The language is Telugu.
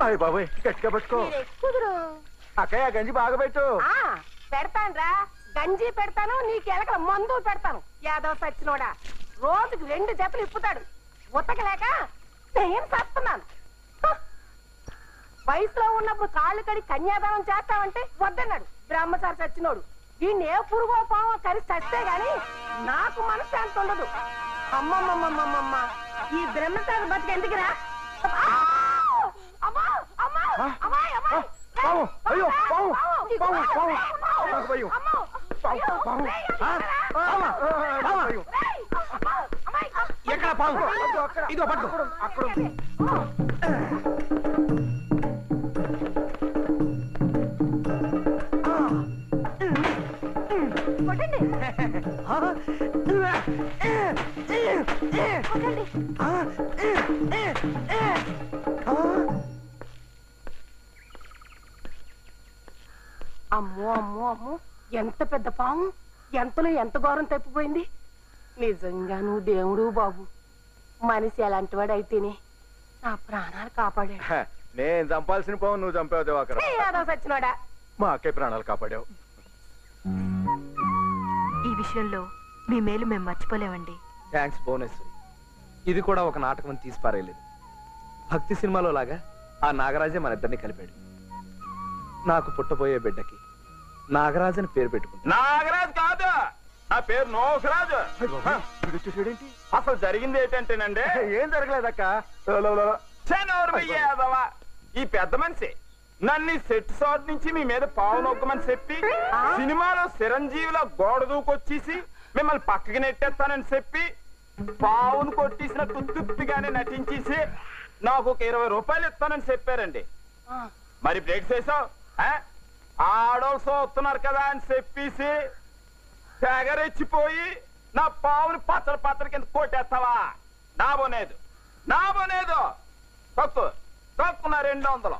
అయ్య బాబాయ్ గట్టిగా పట్టుకో. అక్కయ్య గంజి బాగా పెట్టు. పెడతానురా, గంజి పెడతాను, నీకు ఎలకల మందు పెడతాను. యాదవ్ సచ్చినోడా రోజుకి 2 జతలు ఇప్పుతాడు. ఉతకలేక నేను సస్తున్నాను. వయసులో ఉన్నప్పుడు కాళ్ళు కడి కన్యాదానం చేస్తామంటే వద్దన్నాడు బ్రహ్మచారి సచ్చినోడు. వీడిని ఏ పురుగో పావో కరిసి చస్తే గాని నాకు మనశ్శాంతి ఉండదు. అమ్మమ్మమ్మమ్మమ్మ, ఈ బ్రహ్మచారి బతికి ఎందుకురా? అమ్మా అమ్మా అమ్మాయి అమ్మాయి అయ్యో పావు పావు పావు నాకు భయం. ఎక్కడ పావు? ఇదో పట్టు. అక్కడ కొట్టండి అమ్మో అమ్మో అమ్మో, ఎంత పెద్ద పాము, ఎంతలో ఎంత ఘోరం తప్పిపోయింది. నిజంగా నువ్వు దేవుడు బాబు. మనిషి ఎలాంటి వాడు అయితేనే నా ప్రాణాలు కాపాడాడు. నేను చంపాల్సిన పావు నువ్వు చంపావు దివాకర్. సచ్చినోడా, మా అక్కయ్య ప్రాణాలు కాపాడావు. ఈ విషయంలో మీ మేలు మేము మర్చిపోలేమండి. థ్యాంక్స్ భువనేశ్వరి. ఇది కూడా ఒక నాటకం అని తీసి పారేయలేదు. భక్తి సినిమాలో లాగా ఆ నాగరాజే మన ఇద్దరిని కలిపాడు. నాకు పుట్టబోయే బిడ్డకి నాగరాజు అని పేరు పెట్టుకుంటా. నాగరాజు కాదు, నా పేరు నోకరాజు. చూడేంటి అసలు జరిగింది ఏంటంటేనండి, ఏం జరగలేదక్క. ఈ పెద్ద మనిషి నన్ను సెట్ షాట్ నుంచి మీ మీద పావు నొక్కమని చెప్పి సినిమాలో చిరంజీవిలో గోడ దూకొచ్చేసి మిమ్మల్ని పక్కకి నెట్టేస్తానని చెప్పి పావును కొట్టేసినట్టు తుప్పిగానే నటించేసి నాకు ఒక 20 రూపాయలు ఇస్తానని చెప్పారండి. మరి బ్రేక్ చేసావు, ఆడోళ్ళు చూస్తున్నారు కదా అని చెప్పేసి తెగరెచ్చిపోయి నా పావుని పచ్చడి పచ్చడి కింద కొట్టేస్తావా? నా బోనేదు తక్కువ నా 200.